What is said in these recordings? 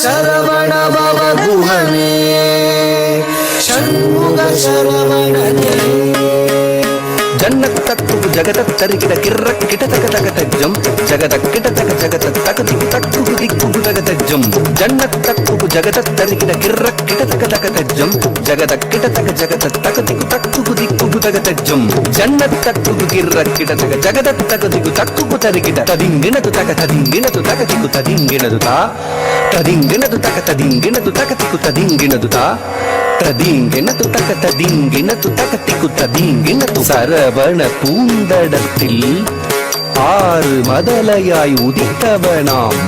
சரவண பவ குஹனே ஷண்முக சரவணனே ஜன்னத்தக்கு ஜகதத்தரிகிட கிர்ரக்கிட தகதகதஜ்ஜம் ஜகதக்கிட தக ஜகதத்தகு தக்கு திக்கு தகதஜ்ஜம் ஜன்னத்தக்கு ஜகதத்தரிகிட கிர்ரக்கிட தகதகதஜ்ஜம் ஜகதக்கிட தக ஜகதத்தகு தக்கு திக்கு தகதஜ்ஜம் ஜன்னத்தக்கு கிர்ரக்கிட தக ஜகதத்தகு திக்கு தக்கு தரிகிட ததிங்கினது தக ததிங்கினது தக திக்கு ததிங்கினது தா ததிங்கினது தக ததிங்கினது தக திக்கு ததிங்கினது தா ததிங்கினது தக ததிங்கினது தக திக்கு ததிங்கினது சரவண பூந்தடத்தில் ஆறு மதலையாய் உதித்தவனாம்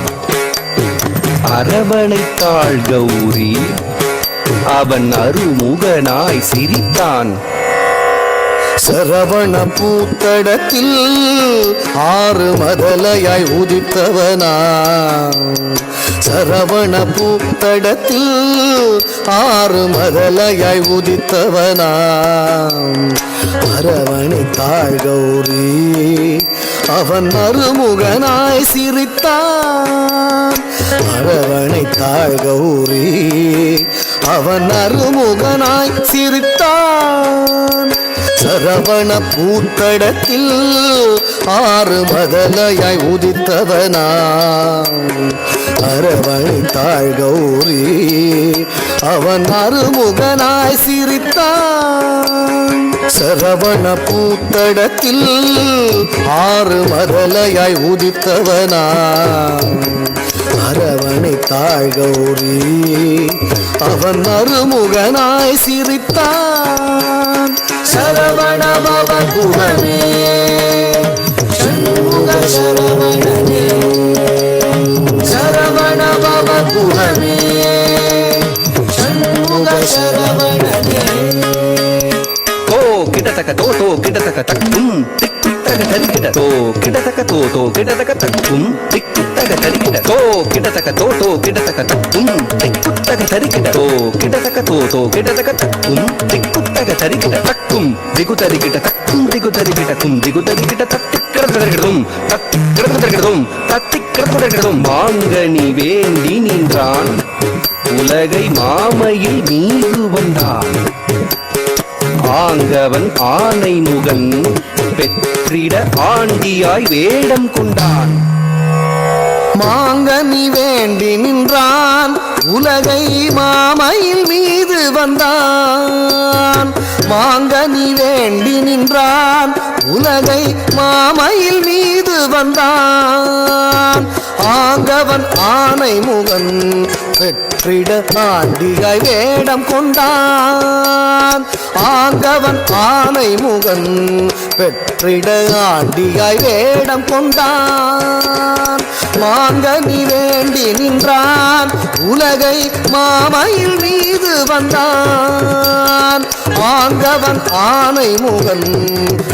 அரவணைத்தாள் கௌரி அவன் அருமுகனாய் சிரித்தான். சரவண பூத்தடத்தில் ஆறு மதலையாய் உதித்தவனா சரவண பூத்தடத்தில் ஆறு மதலையாய் உதித்தவனா அரவணைத்தாள் கௌரி அவன் அருமுகனாய் சிரித்தான். அரவணைத்தாள் கௌரி அவன் அருமுகனாய் சிரித்தான். சரவண பூத்தடத்தில் ஆறு மதலையாய் உதித்தவனா அரவணைத்தாள் கௌரி அவன் அருமுகனாய் சிரித்தான். சரவண பூத்தடத்தில் ஆறு மதலையாய் உதித்தவனா அரவணைத்தாள் கௌரி அவன் அருமுகனாய் சிரித்தான். சரவண பவ குஹனே ஷண்முக சரவணனே சரவண பவ குஹனே ஷண்முக சரவணனே தோ கிடதக தோ தோ கிடதக தக்கும் திக்குத்தக தரிகிட தோ கிடதக தோ தோ கிடதக தக்கும் திக்குத்தக தரிகிட தோ கிடதக தோ தோ கிடதக தக்கும் திக்குத்தக தரிகிட தோ கிடதக தோ தோ கிடதக தக்கும் திக்குத்தக தரிகிட தக்கும் திகு தரிகிட தக்கும் திகு தரிகிட கும் திகு தரிகிட தத்திக்கிறதும் தத்திக்கிறதும் தத்திக்கிறதும் மாங்கனி வேண்டி நின்றான் உலகை மாமையில் மீது வந்தான். ஆங்கவன் ஆனை முகன் பெற்றிட ஆண்டியாய் வேடம் கொண்டான். மாங்கனி வேண்டி நின்றான் உலகை மாமையில் மீது வந்தான். மாங்கனி வேண்டி நின்றான் உலகை மாமையில் மீது வந்தான். ஆங்கவன் ஆனை முகன் பெற்றிட ஆண்டியாய் வேடம் கொண்டான். ஆங்கவன் ஆனை முகன் பெற்றிட ஆண்டியாய் வேடம் கொண்டான். மாங்கனி வேண்டி நின்றான் உலகை மாமையில் மீது வந்தான். ஆங்கவன் ஆனை முகன்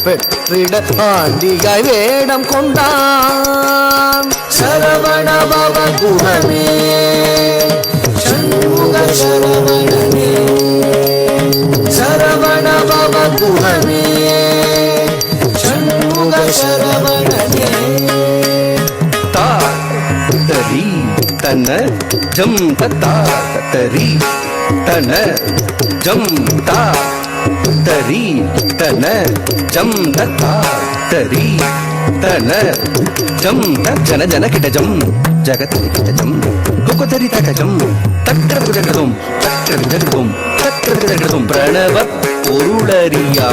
பெற்றிட ஆண்டியாய் வேடம் கொண்டான். சரவண பவ குஹனே ஷண்முக சரவணனே சரவண பவ குஹனே ஷண்முக சரவணனே தா தரி தன ஜம் தத்தா தரி தன ஜம் தா தரி தன ஜம் தத்தா தரி தன ஜம் ஜன ஜன கிடஜம் ஜகதரி கிடஜம் குகதரி தகஜம் தக்ரவிதகதும் தக்ரவிதகதும் தக்ரவிதகதும் பிரணவ பொருளறியா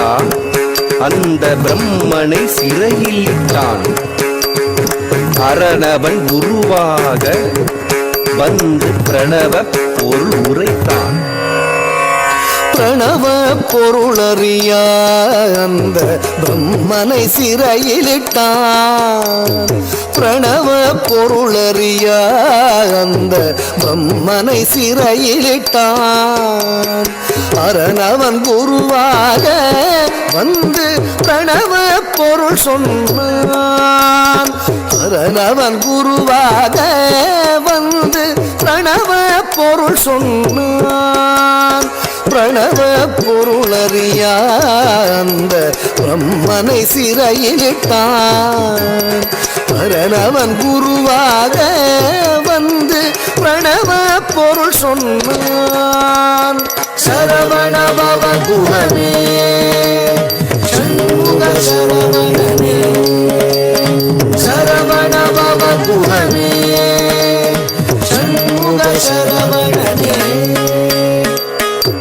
அந்த பிரம்மனை சிறையில் இட்டான். அரணவன் குருவாக வந்து பிரணவ பொருள் உரைத்தான். பிரணவ பொருளறியா அந்த பிரம்மனை சிறையிலிட்டான். பிரணவ பொருளறியா அந்த பிரம்மனை சிறையிலிட்டான். அரணவன் குருவாக வந்து பிரணவ பொருள் சொன்னான். அரணவன் குருவாக வந்து பிரணவ பொருள் சொன்னான். பிரணவ பொருளறியா அந்த பிரம்மனை சிறையிலிட்டான். அரணவன் குருவாக வந்து பிரணவ பொருள் சொன்னான். சரவண பவ குகமே சண்முக சரவணனே சரவண பவ குகமே சண்முக சரவணனே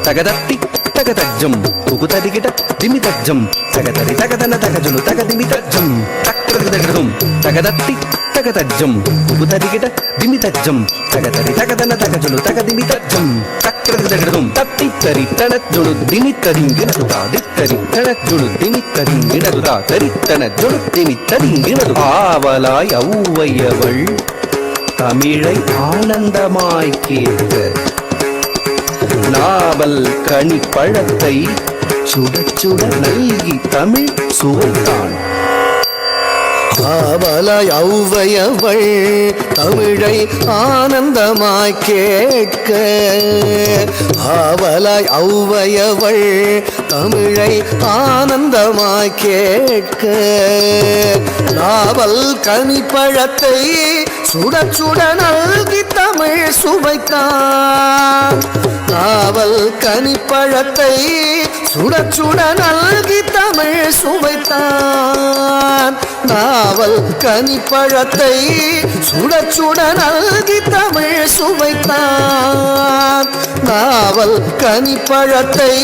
தகதத்தி தகதஜம் துகுததிகிட திமிதஜம் தகதரி தகதன தகஜுனு தகதிமிதஜம் தக்ரதகதம் தகதத்தி தகதஜம் துகுததிகிட திமிதஜம் தகதரி தகதன தகஜுனு தகதிமிதஜம் தக்ரதகதம் தத்தி தரி தனஜுனு திமிததிங்கினதுதா தித்தரி தனஜுனு திமிததிங்கினதுதா தரித்தனஜுனு திமிததிங்கினது ஆவலாய் ஔவையவள் தமிழை ஆனந்தமாய் கேட்க நாவல் கனி பழத்தை சுட சுட நல்கி தமிழ் சுவைத்தான். ஆவலாய் ஔவையவள் தமிழை ஆனந்தமாய் கேட்க ஆவலாய் ஔவையவள் தமிழை ஆனந்தமாய் கேட்க நாவல் கனிப்பழத்தை சுட சுட நல்கி தமிழ் சுவைத்தான். நாவல் கனிப்பழத்தை சுட சுட நல்கி தமிழ் சுவைத்தான். நாவல் கனிப்பழத்தை சுட சுட நல்கி தமிழ் சுவைத்தான். நாவல் கனிப்பழத்தை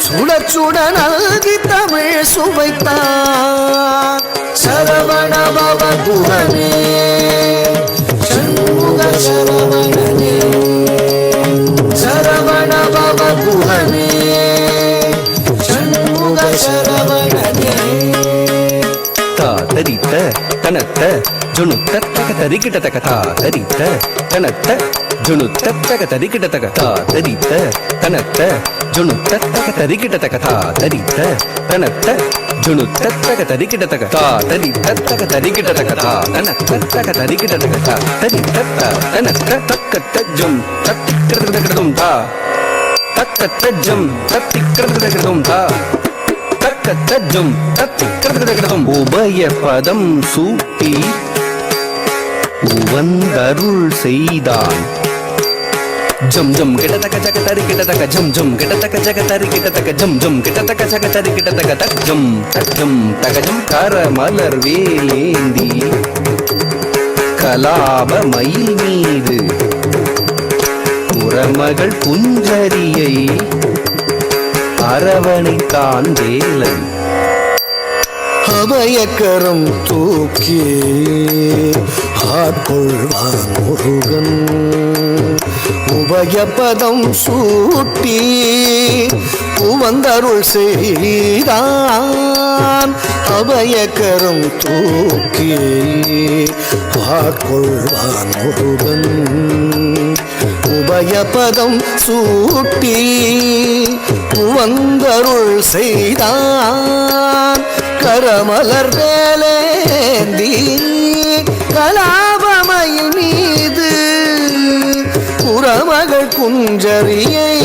சுட சுட நல்கி தமிழ் சுவைத்தான். சரவண பவ குகமே சண்முக சரவணனே சரவண பவ குகமே சண்முக சரவணனே தரித்த தனத்த ஜுணுத்த தக தரிக்கிட்ட தக தரித்த தனத்த ஜுணுத்த தக தரிக்கிட்ட தக தரித்த தனத்த ஜுணுத்த தக தரிக்கிட்ட தக தரித்த தனத்த ஜுணுத்த தக தரிக்கிட்ட தக தரித்த தக தரிக்கிட்ட தக தனத்த தக தரிக்கிட்ட தக தரித்த தனத்த தக்கத்த ஜும் தத்திக்கிறதும் தா தக்கத்த ஜும் தத்திக்கிறதும் தா தக்கத்தஜம் தத்திக்கிறதும் உபய பதம் சூட்டி உவந்தருள் செய்தான். ஜம் ஜம் கிட்டத்தக்க ஜகதரி கிட்டத்தக்க ஜம் ஜம் கிட்டத்தக்க ஜகதரி கிட்டத்தக்க ஜம் ஜம் கிட்டத்தக்க ஜகதரி கிட்டத்தக்க தஜம் தஜம் தகஜம் கர மலர் வேலேந்தி கலாப மயில் மீது புறமகள் புஞ்சரியை அரவணைத்தான் வேலன். அபயக்கரம் தூக்கி ஆட்கொள்வான் முருகன். உபயபதம் சூட்டி உவந்தருள் செய்தான். அபயக்கரம் தூக்கி ஆட்கொள்வான் முருகன். உபயபதம் சூட்டி உவந்தருள் செய்தான். கரமலர் வேலேந்தி கலாபமயில் மீது புறமகள் குஞ்சரியை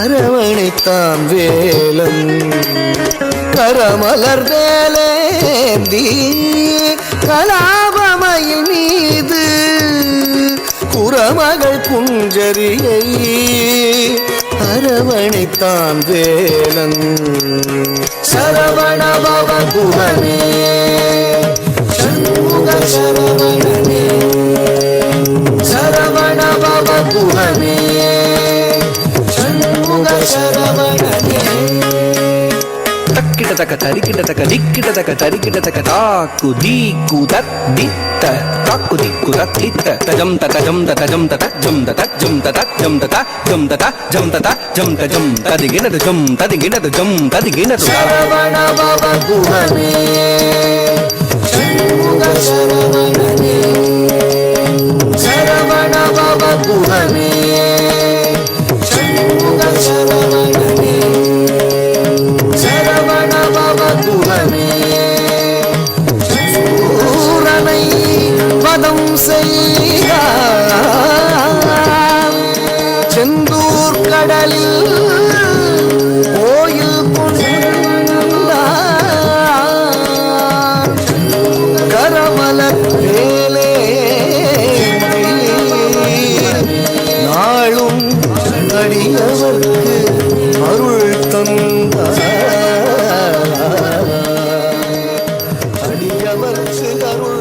அரவணைத்தான் வேலன். கரமலர் வேலேந்தி கலாபமயில் மீது புறமகள் குஞ்சரியை அரவணைத்தான் வேலன். சரவண பவ குகமே சண்முக சரவணனே சரவண பவ குகமே சண்முக சரவணனே தக்கிட்ட தக்க தரிக்கிட்ட தக்க திக்கிட்ட தக்க தரிக்கிட்ட தக்க தாக்கு தீக்கு தத் தித்த தாக்கு திக்கு தத் தித்த தஜம் தஜம் தஜம் தஜம் தஜம் தஜம் தஜம் தஜம் தஜம் தஜம் ததிகினது ஜம் ததிகினது ஜம் ததிகினது சரவண பவ குகமே சண்முக சரவணனே சரவண பவ குகமே சண்முக சரவணனே சரவண பவ குகமே குஹமே சூரனை வதம் செய்தார் செந்தூர் கடலில் கோயில் கொண்டார் கரமலர் வேலே நாளும் அடியவர்க்கு அருள் தந்தார் அடியவர்க்கு அருள்